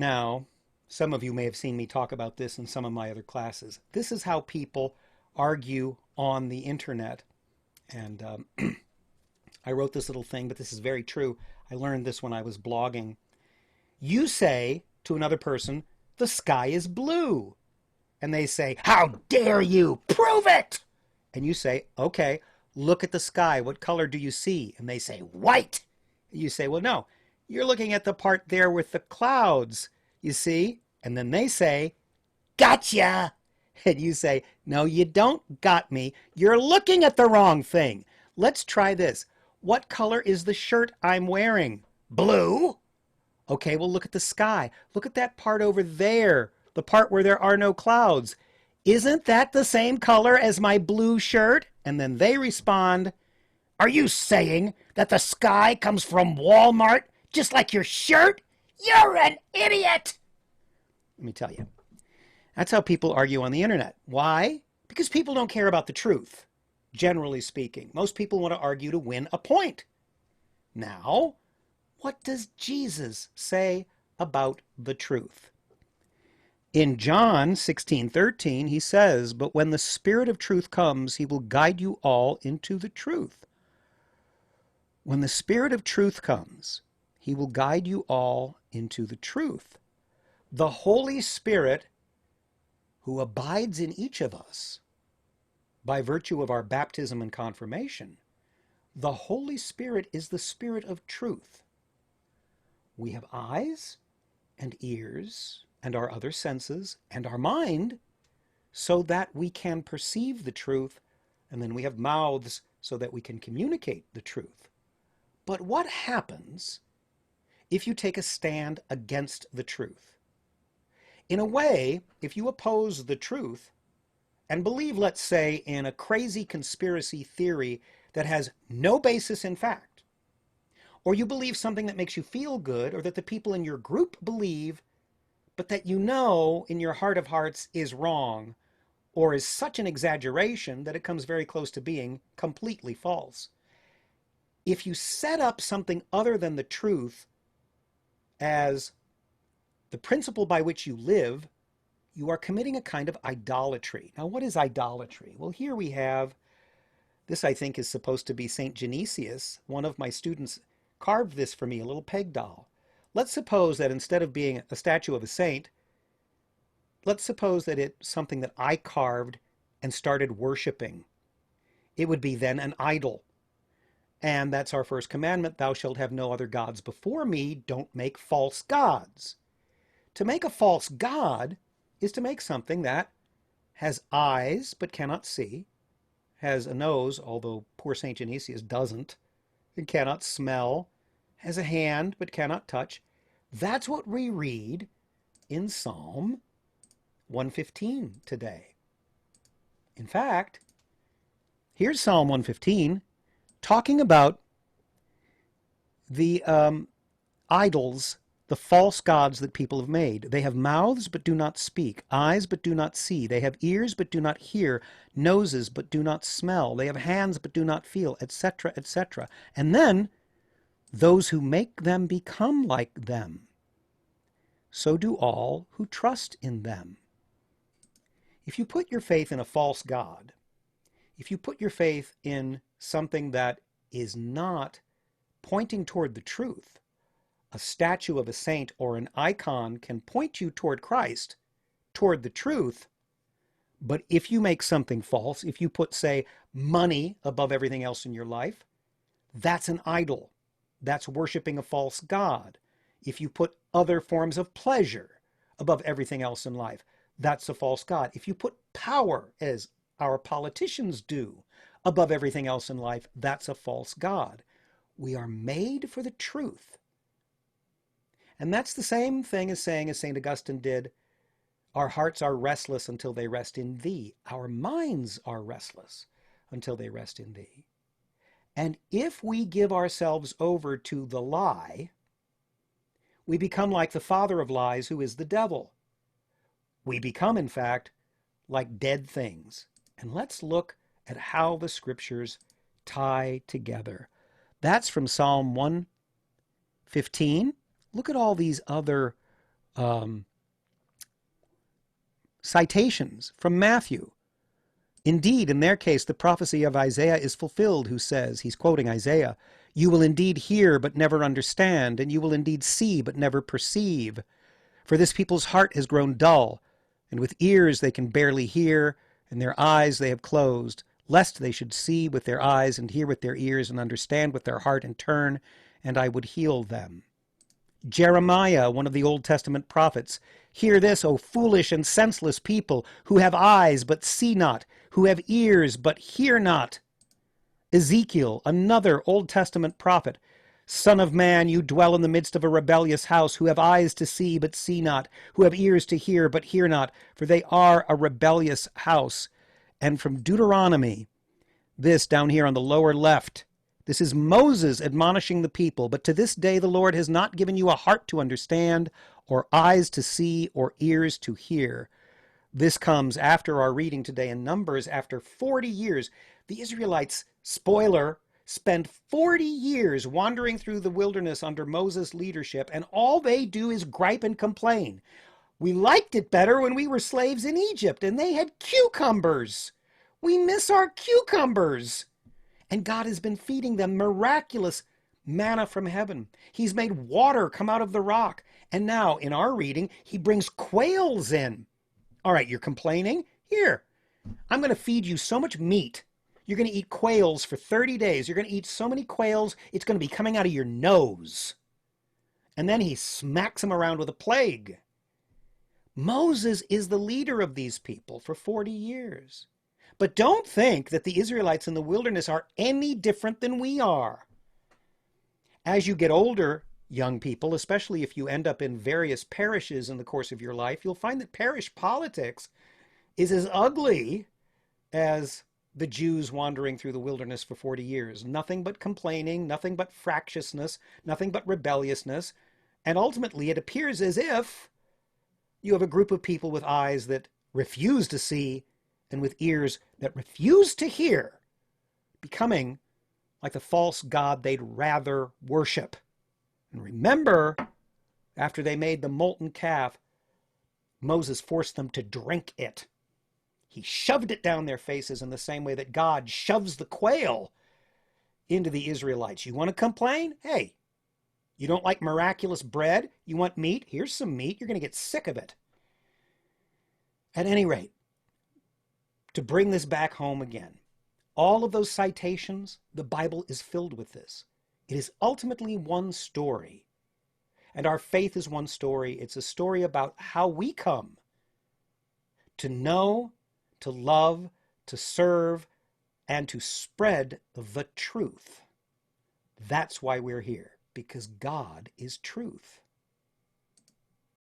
Now, some of you may have seen me talk about this in some of my other classes. This is how people argue on the internet. And I wrote this little thing, but this is very true. I learned this when I was blogging. You say to another person, the sky is blue. And they say, how dare you? Prove it! And you say, okay, look at the sky. What color do you see? And they say, white. And you say, well, no, you're looking at the part there with the clouds, you see? And then they say, gotcha. And you say, no, you don't got me. You're looking at the wrong thing. Let's try this. What color is the shirt I'm wearing? Blue. Okay, well, look at the sky. Look at that part over there, the part where there are no clouds. Isn't that the same color as my blue shirt? And then they respond, are you saying that the sky comes from Walmart just like your shirt? You're an idiot. Let me tell you. That's how people argue on the internet. Why? Because people don't care about the truth, generally speaking. Most people want to argue to win a point. Now, what does Jesus say about the truth? In John 16:13, he says, but when the Spirit of truth comes, he will guide you all into the truth. When the Spirit of truth comes, he will guide you all into the truth. The Holy Spirit, who abides in each of us by virtue of our baptism and confirmation, the Holy Spirit is the Spirit of truth. We have eyes and ears and our other senses and our mind so that we can perceive the truth, and then we have mouths so that we can communicate the truth. But what happens if you take a stand against the truth? In a way, if you oppose the truth and believe, let's say, in a crazy conspiracy theory that has no basis in fact, or you believe something that makes you feel good, or that the people in your group believe, but that you know in your heart of hearts is wrong, or is such an exaggeration that it comes very close to being completely false. If you set up something other than the truth as the principle by which you live, you are committing a kind of idolatry. Now, what is idolatry? Well, here we have, this I think is supposed to be St. Genesius. One of my students carved this for me, a little peg doll. Let's suppose that instead of being a statue of a saint, let's suppose that it's something that I carved and started worshiping. It would be then an idol. And that's our first commandment, thou shalt have no other gods before me, don't make false gods. To make a false god is to make something that has eyes but cannot see, has a nose, although poor St. Genesius doesn't, and cannot smell, has a hand but cannot touch. That's what we read in Psalm 115 today. In fact, here's Psalm 115 talking about the idols, the false gods that people have made. They have mouths but do not speak, eyes but do not see. They have ears but do not hear, noses but do not smell. They have hands but do not feel, etc., etc. And then those who make them become like them. So do all who trust in them. If you put your faith in a false god, if you put your faith in something that is not pointing toward the truth, a statue of a saint or an icon can point you toward Christ, toward the truth. But if you make something false, if you put, say, money above everything else in your life, that's an idol. That's worshiping a false god. If you put other forms of pleasure above everything else in life, that's a false god. If you put power, as our politicians do, above everything else in life, that's a false god. We are made for the truth. And that's the same thing as saying, as St. Augustine did, our hearts are restless until they rest in thee. Our minds are restless until they rest in thee. And if we give ourselves over to the lie, we become like the father of lies, who is the devil. We become, in fact, like dead things. And let's look at how the scriptures tie together. That's from Psalm 115. Look at all these other um, citations from Matthew. Indeed, in their case, the prophecy of Isaiah is fulfilled, who says, he's quoting Isaiah, "You will indeed hear, but never understand, and you will indeed see, but never perceive. For this people's heart has grown dull, and with ears they can barely hear, and their eyes they have closed, lest they should see with their eyes, and hear with their ears, and understand with their heart, and turn, and I would heal them." Jeremiah, one of the Old Testament prophets, "Hear this, O foolish and senseless people, who have eyes but see not, who have ears but hear not." Ezekiel, another Old Testament prophet, "Son of man, you dwell in the midst of a rebellious house, who have eyes to see but see not, who have ears to hear but hear not, for they are a rebellious house." And from Deuteronomy, this down here on the lower left, this is Moses admonishing the people, "But to this day the Lord has not given you a heart to understand, or eyes to see, or ears to hear." This comes after our reading today in Numbers. After 40 years, the Israelites, spoiler, spend 40 years wandering through the wilderness under Moses' leadership, and all they do is gripe and complain. "We liked it better when we were slaves in Egypt, and they had cucumbers. We miss our cucumbers." And God has been feeding them miraculous manna from heaven. He's made water come out of the rock. And now, in our reading, he brings quails in. All right, you're complaining? Here, I'm going to feed you so much meat. You're going to eat quails for 30 days. You're going to eat so many quails, it's going to be coming out of your nose. And then he smacks them around with a plague. Moses is the leader of these people for 40 years. But don't think that the Israelites in the wilderness are any different than we are. As you get older, young people, especially if you end up in various parishes in the course of your life, you'll find that parish politics is as ugly as the Jews wandering through the wilderness for 40 years. Nothing but complaining, nothing but fractiousness, nothing but rebelliousness. And ultimately, it appears as if you have a group of people with eyes that refuse to see and with ears that refuse to hear, becoming like the false god they'd rather worship. And remember, after they made the molten calf, Moses forced them to drink it. He shoved it down their faces in the same way that God shoves the quail into the Israelites. You want to complain? Hey, you don't like miraculous bread? You want meat? Here's some meat. You're going to get sick of it. At any rate, to bring this back home again, all of those citations, the Bible is filled with this. It is ultimately one story. And our faith is one story. It's a story about how we come to know, to love, to serve, and to spread the truth. That's why we're here, because God is truth.